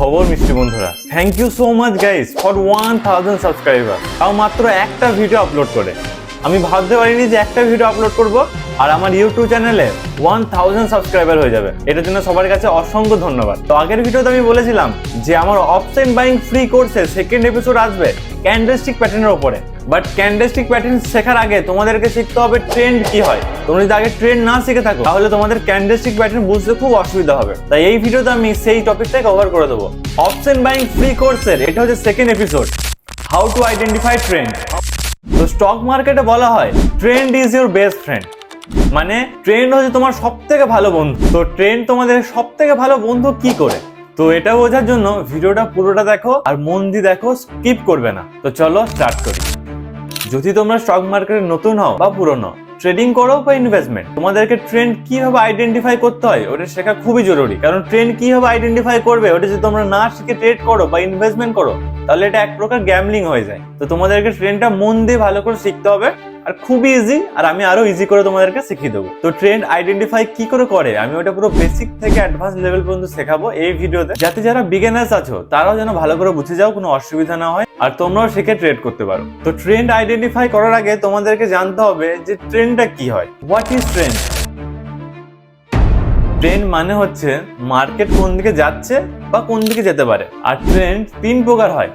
খবর মিষ্টি বন্ধুরা, thank you so much guys for 1000 subscriber. তাও মাত্র একটা ভিডিও আপলোড করে। আমি ভাবতে পারিনি যে একটা ভিডিও আপলোড করব আর আমার ইউটিউব চ্যানেলে 1000 সাবস্ক্রাইবার হয়ে যাবে। এটার জন্য সবার কাছে অসংখ্য ধন্যবাদ। তো আগের ভিডিওতে আমি বলেছিলাম যে আমার অপশন বাইং ফ্রি কোর্সের সেকেন্ড এপিসোড আসবে ক্যান্ডেলস্টিক প্যাটার্নের উপরে। বাট ক্যান্ডেলস্টিক প্যাটার্ন শেখার আগে তোমাদেরকে শিখতে হবে ট্রেন্ড কি হয়। তোমরা যদি আগে ট্রেন্ড না শিখে থাকো তাহলে তোমাদের ক্যান্ডেলস্টিক প্যাটার্ন বুঝতে খুব অসুবিধা হবে। তাই এই ভিডিওতে আমি সেই টপিকটাই কভার করে দেবো। অপশন বাইং ফ্রি কোর্সের এটা হচ্ছে second episode, how to identify trend. তো স্টক মার্কেটে বলা হয় trend is your best friend, মানে ট্রেন্ড হচ্ছে তোমার সব থেকে ভালো বন্ধু। তো ট্রেন্ড তোমাদের সব থেকে ভালো বন্ধু কি করে, তো এটা বোঝার জন্য ভিডিওটা পুরোটা দেখো আর মন দিয়ে দেখো, স্কিপ করবে না। তো চলো স্টার্ট করি। যদি তোমরা স্টক মার্কেটে নতুন হও বা পুরনো, ট্রেডিং করো বা ইনভেস্টমেন্ট, তোমাদেরকে ট্রেন্ড কিভাবে আইডেন্টিফাই করতে হয় ওটা শেখা খুবই জরুরি। কারণ ট্রেন্ড কিভাবে আইডেন্টিফাই করবে ওটা যদি তোমরা না শিখে ট্রেড করো বা ইনভেস্টমেন্ট করো তাহলে এটা এক প্রকার গ্যামলিং হয়ে যায়। তো তোমাদেরকে ট্রেন্ডটা মন দিয়ে ভালো করে শিখতে হবে, আর খুবই ইজি, আর আমি আরো ইজি করে তোমাদেরকে শিখিয়ে দেবো। তো ট্রেন্ড আইডেন্টিফাই কি করে আমি ওটা পুরো বেসিক থেকে অ্যাডভান্স লেভেল পর্যন্ত শেখাবো এই ভিডিওতে, যাতে যারা বিগিনার্স আছো তারাও যেন ভালো করে বুঝে যাও, কোনো অসুবিধা না হয় আর তোমরাও শিখে ট্রেড করতে পারো। তো ট্রেন্ড আইডেন্টিফাই করার আগে তোমাদেরকে জানতে হবে যে ট্রেন্ডটা কি হয়। What is trend? ট্রেন্ড মানে হচ্ছে মার্কেট কোন দিকে যাচ্ছে বা কোন দিকে যেতে পারে। আর ট্রেন্ড তিন প্রকার হয়,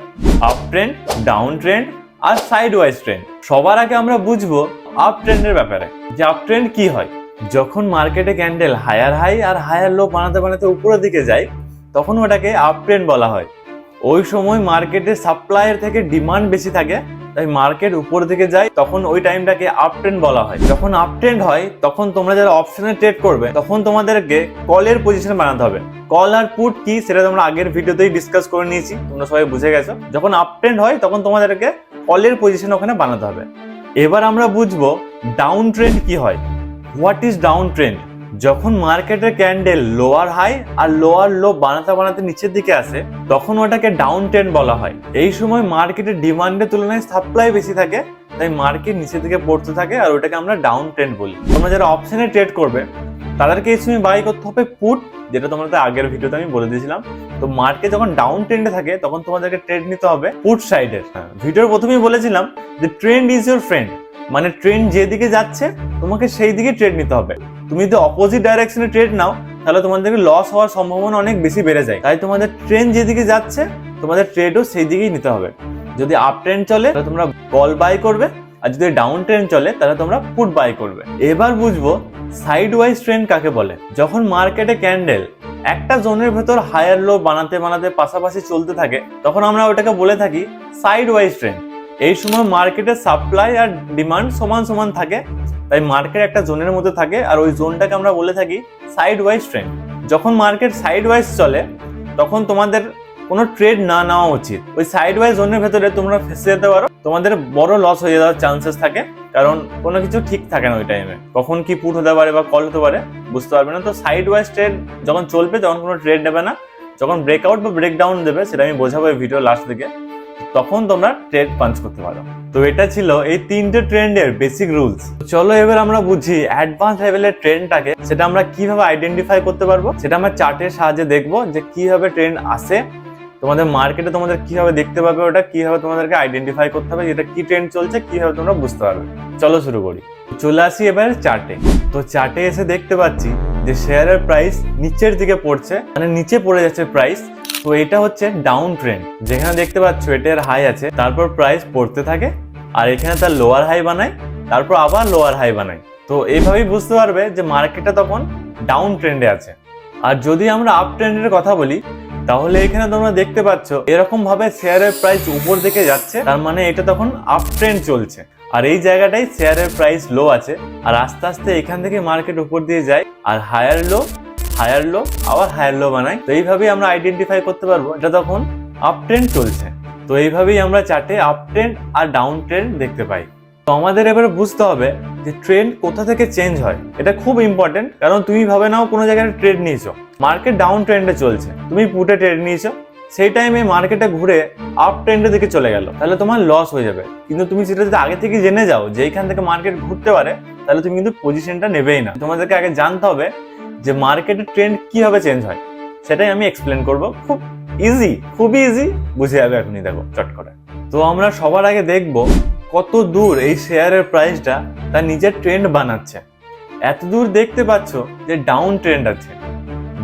আপ ট্রেন্ড, ডাউন ট্রেন্ড আর সাইড ওয়াইজ ট্রেন্ড। সবার আগে আমরা বুঝবো আপ ট্রেন্ডের ব্যাপারে, যে আপ ট্রেন্ড কি হয়। যখন মার্কেটে ক্যান্ডেল হায়ার হাই আর হায়ার লো বানাতে বানাতে উপরের দিকে যায় তখন ওটাকে আপ ট্রেন্ড বলা হয়। ওই সময় মার্কেটে সাপ্লাইয়ের থেকে ডিমান্ড বেশি থাকে, তাই মার্কেট উপর দিকে যায়, তখন ওই টাইমটাকে আপ ট্রেন্ড বলা হয়। যখন আপ ট্রেন্ড হয় তখন তোমরা যারা অপশনে ট্রেড করবে তখন তোমাদেরকে কলের পজিশন বানাতে হবে। কল আর পুট কি সেটা তোমরা আগের ভিডিওতেই ডিসকাস করে নিয়েছি, তোমরা সবাই বুঝে গেছো। যখন আপ ট্রেন্ড হয় তখন তোমাদেরকে কলের পজিশন ওখানে বানাতে হবে। এবার আমরা বুঝবো ডাউন ট্রেন্ড কি হয়। What is down trend? যখন মার্কেটের ক্যান্ডেল লোয়ার হাই আর লোয়ার লো বানাতে বানাতে নিচের দিকে আসে তখন ওটাকে ডাউন ট্রেন্ড বলা হয়। এই সময় মার্কেটের ডিমান্ডের তুলনায় সাপ্লাই বেশি থাকে, তাই মার্কেট নিচের দিকে পড়তে থাকে আর ওটাকে আমরা ডাউন ট্রেন্ড বলি। তোমরা যারা অপশনে ট্রেড করবে তাদেরকে এই সময় বাই করতে হবে পুট, যেটা তোমাদের আগের ভিডিওতে আমি বলে দিয়েছিলাম। তো মার্কেট যখন ডাউন ট্রেন্ডে থাকে তখন তোমাদেরকে ট্রেড নিতে হবে পুট সাইডের। ভিডিওর প্রথমেই বলেছিলাম যে ট্রেন্ড ইজ ইউর ফ্রেন্ড, মানে ট্রেন্ড যেদিকে যাচ্ছে তোমাকে সেই দিকে ট্রেড নিতে হবে। তুমি যদি অপোজিট ডাইরেকশনে ট্রেড নাও তাহলে তোমাদেরকে লস হওয়ার সম্ভাবনা অনেক বেশি বেড়ে যায়। তাই তোমাদের ট্রেন্ড যেদিকে যাচ্ছে তোমাদের ট্রেডও সেই দিকেই নিতে হবে। যদি আপ ট্রেন্ড চলে তাহলে তোমরা কল বাই করবে, আর যদি ডাউন ট্রেন্ড চলে তাহলে তোমরা পুট বাই করবে। এবার বুঝবো সাইড ওয়াইজ ট্রেন্ড কাকে বলে। যখন মার্কেটে ক্যান্ডেল একটা জোনের ভেতর হায়ার লো বানাতে বানাতে পাশাপাশি চলতে থাকে তখন আমরা ওটাকে বলে থাকি সাইড ওয়াইজ ট্রেন্ড। এই সময় মার্কেটের সাপ্লাই আর ডিমান্ড সমান সমান থাকে, তাই মার্কেট একটা জোনের মধ্যে থাকে আর ওই জোনটাকে আমরা বলে থাকি সাইড ওয়াইজ ট্রেন্ড। যখন মার্কেট সাইড ওয়াইজ চলে তখন তোমাদের কোনো ট্রেড না নেওয়া উচিত। ওই সাইড ওয়াইজ জোনের ভেতরে তোমরা ফেসে যেতে পারো, তোমাদের বড় লস হয়ে যাওয়ার চান্সেস থাকে, কারণ কোনো কিছু ঠিক থাকে না ওই টাইমে। কখন কি পুট হতে পারে বা কল হতে পারে বুঝতে পারবে না। তো সাইড ওয়াইজ ট্রেড যখন চলবে তখন কোনো ট্রেড নেবে না। যখন ব্রেকআউট বা ব্রেকডাউন দেবে সেটা আমি বোঝাবো এই ভিডিও লাস্ট দিকে, তখন তোমরা ট্রেড পাঞ্চ করতে পারো। তো এটা ছিল এই তিনটে ট্রেন্ডের বেসিক রুলস। চলো এবার আমরা বুঝি অ্যাডভান্স লেভেলের ট্রেন্ডটাকে, সেটা আমরা কিভাবে আইডেন্টিফাই করতে পারবো। সেটা আমরা চার্টের সাহায্যে দেখবো যে কিভাবে ট্রেন্ড আসে, তোমাদের মার্কেটে তোমাদের কিভাবে দেখতে পাবে, ওটা কিভাবে তোমাদেরকে আইডেন্টিফাই করতে হবে, যেটা কি ট্রেন্ড চলছে কিভাবে তোমরা বুঝতে পারবে। চলো শুরু করি। চলে আসি এবার চার্টে। তো চার্টে এসে দেখতে পাচ্ছি যে শেয়ারের প্রাইস নিচের দিকে পড়ছে, মানে নিচে পড়ে যাচ্ছে প্রাইস। তো এটা হচ্ছে ডাউন ট্রেন্ড। যেখানে দেখতে পাচ্ছ এটার হাই আছে, তারপর প্রাইস পড়তে থাকে আর এখানে তার লোয়ার হাই বানায়, তারপর আবার লোয়ার হাই বানায়। তো এইভাবেই বুঝতে পারবে যে মার্কেটটা তখন ডাউন ট্রেন্ডে আছে। আর যদি আমরা আপ ট্রেন্ডের কথা বলি তাহলে এখানে তোমরা দেখতে পাচ্ছ এরকম ভাবে শেয়ারের প্রাইস উপর দিকে যাচ্ছে, তার মানে এটা তখন আপ ট্রেন্ড চলছে। আর এই জায়গাটাই শেয়ারের প্রাইস লো আছে, আর আস্তে আস্তে এখান থেকে মার্কেট উপর দিয়ে যায় আর হায়ার লো আবার হায়ার লো বানায়। তো এইভাবেই আমরা আইডেন্টিফাই করতে পারবো এটা তখন আপ ট্রেন্ড চলছে। তো এইভাবেই আমরা চার্টে আপ ট্রেন্ড আর ডাউন ট্রেন্ড দেখতে পাই। তো আমাদের এবারে বুঝতে হবে যে ট্রেন্ড কোথা থেকে চেঞ্জ হয়। এটা খুব ইম্পর্টেন্ট, কারণ তুমি ভাবে নাও কোনো জায়গায় ট্রেড নিয়েছো, মার্কেট ডাউন ট্রেন্ডে চলছে, তুমি পুটে ট্রেড নিয়েছো, সেই টাইমে মার্কেটে ঘুরে আপ ট্রেন্ডের দিকে চলে গেল, তাহলে তোমার লস হয়ে যাবে। কিন্তু তুমি সেটা যদি আগে থেকে জেনে যাও যে এইখান থেকে মার্কেট ঘুরতে পারে তাহলে তুমি কিন্তু পজিশনটা নেবেই না। তোমাদেরকে আগে জানতে হবে যে মার্কেটের ট্রেন্ড কিভাবে চেঞ্জ হয়, সেটাই আমি এক্সপ্লেন করব খুব ইজি, খুবই ইজি, বুঝে যাবে এখনই, দেখো চট করে। তো আমরা সবার আগে দেখব কত দূর এই শেয়ারের প্রাইসটা তার নিজের ট্রেন্ড বানাচ্ছে। এত দূর দেখতে পাচ্ছ যে ডাউন ট্রেন্ড আছে।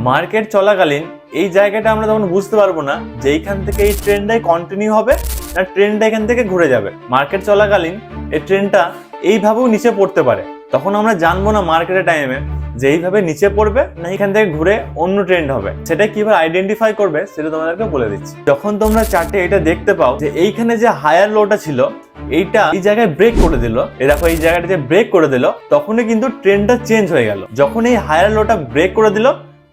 মার্কেট চলাকালীন এই জায়গাটা আমরা তখন বুঝতে পারবো না যে এইখান থেকে এই ট্রেন্ডটাই কন্টিনিউ হবে না ট্রেন্ডটা এখান থেকে ঘুরে যাবে। মার্কেট চলাকালীন এই ট্রেন্ডটা এইভাবেও নিচে পড়তে পারে, তখন আমরা জানবো না মার্কেটের টাইমে যে এইভাবে নিচে পড়বে না এখান থেকে ঘুরে অন্য ট্রেন্ড হবে। সেটা কিভাবে আইডেন্টিফাই করবে সেটা তোমাদেরকে বলে দিচ্ছি। যখন তোমরা চার্টে এটা দেখতে পাও যে এইখানে যে হায়ার লোটা ছিল এইটা এই জায়গায় ব্রেক করে দিল, এই দেখো এই জায়গাটা যে ব্রেক করে দিল, তখনই কিন্তু ট্রেন্ডটা চেঞ্জ হয়ে গেল। যখন এই হায়ার লোটা ব্রেক করে দিল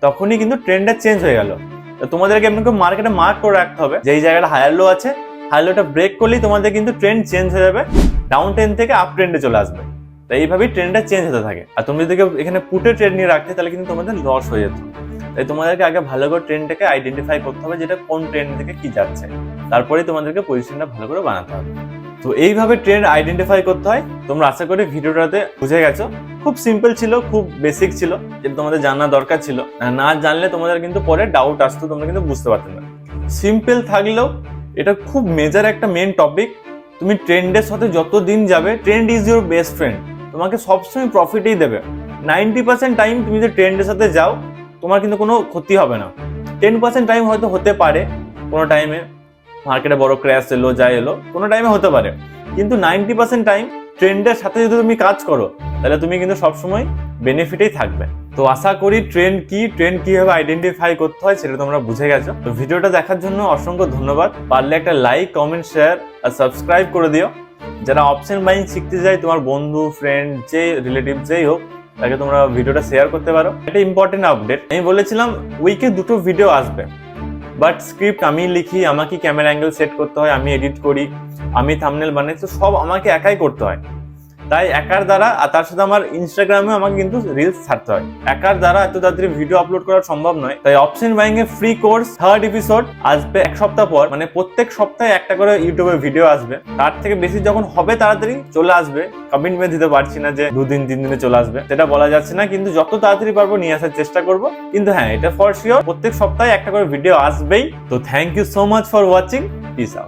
তখনই কিন্তু ট্রেন্ডটা চেঞ্জ হয়ে গেল। তো তোমাদেরকে এমনি মার্কেটে মার্ক করে রাখতে হবে যে এই জায়গাটা হায়ার লো আছে, হায়ার লোটা ব্রেক করলেই তোমাদের কিন্তু ট্রেন্ড চেঞ্জ হয়ে যাবে, ডাউন ট্রেন্ড থেকে আপ ট্রেন্ডে চলে আসবে। তো এইভাবেই ট্রেন্ডটা চেঞ্জ হতে থাকে। আর তুমি যদি এখানে পুটে ট্রেন্ড নিয়ে রাখতে তাহলে কিন্তু তোমাদের লস হয়ে যেত। তাই তোমাদেরকে আগে ভালো করে ট্রেন্ডটাকে আইডেন্টিফাই করতে হবে যেটা কোন ট্রেন্ড থেকে কি যাচ্ছে, তারপরেই তোমাদেরকে পজিশনটা ভালো করে বানাতে হবে। তো এইভাবে ট্রেন্ড আইডেন্টিফাই করতে হয়। তোমরা আশা করি ভিডিওটাতে বুঝে গেছো। খুব সিম্পল ছিল, খুব বেসিক ছিল, যেটা তোমাদের জানা দরকার ছিল। না জানলে তোমাদের কিন্তু পরে ডাউট আসতো, তোমরা কিন্তু বুঝতে পারতে না। সিম্পল থাকলেও এটা খুব মেজর একটা মেন টপিক। তুমি ট্রেন্ডের সাথে যত দিন যাবে, trend is your best friend, তোমাকে সবসময় প্রফিটেই দেবে। 90% টাইম তুমি যদি ট্রেন্ডের সাথে যাও তোমার কিন্তু কোনো ক্ষতি হবে না। 10% টাইম হয়তো হতে পারে, কোনো টাইমে মার্কেটে বড় ক্র্যাশ এলো যা এলো কোনো টাইমে হতে পারে, কিন্তু 90% টাইম ট্রেন্ডের সাথে যদি তুমি কাজ করো তাহলে তুমি কিন্তু সবসময় বেনিফিটেই থাকবে। তো আশা করি ট্রেন্ড কিভাবে আইডেন্টিফাই করতে হয় সেটা তোমরা বুঝে গেছো। তো ভিডিওটা দেখার জন্য অসংখ্য ধন্যবাদ। পারলে একটা লাইক, কমেন্ট, শেয়ার আর সাবস্ক্রাইব করে দিও। যারা অপশন বাইং শিখতে যায়, তোমার বন্ধু, ফ্রেন্ড, যে রিলেটিভ যেই হোক, তাকে তোমরা ভিডিওটা শেয়ার করতে পারো। এটা ইম্পর্টেন্ট আপডেট। আমি বলেছিলাম উইকে 2টো ভিডিও আসবে, বাট স্ক্রিপ্ট আমি লিখি, আমাকে ক্যামেরা অ্যাঙ্গেল সেট করতে হয়, আমি এডিট করি, আমি থাম্বনেল বানাই, তো সব আমাকে একাই করতে হয়। তাই একার দ্বারা, আর তার সাথে আমার ইনস্টাগ্রামেও আমাকে কিন্তু রিলস ছাড়তে হয়। একার দ্বারা এত তাড়াতাড়ি ভিডিও আপলোড করা সম্ভব নয়। তাই অপশন বাইং এর ফ্রি কোর্স 3rd এপিসোড আসবে 1 সপ্তাহ পর, মানে প্রত্যেক সপ্তাহে একটা করে ইউটিউবে ভিডিও আসবে। তার থেকে বেশি যখন হবে তাড়াতাড়ি চলে আসবে। কমিটমেন্ট দিতে পারছি না যে 2 দিন 3 দিনে চলে আসবে, সেটা বলা যাচ্ছে না, কিন্তু যত তাড়াতাড়ি পারবো নিয়ে আসার চেষ্টা করব। কিন্তু হ্যাঁ, এটা ফর শিওর প্রত্যেক সপ্তাহে একটা করে ভিডিও আসবেই। তো thank you so much for watching. Peace out.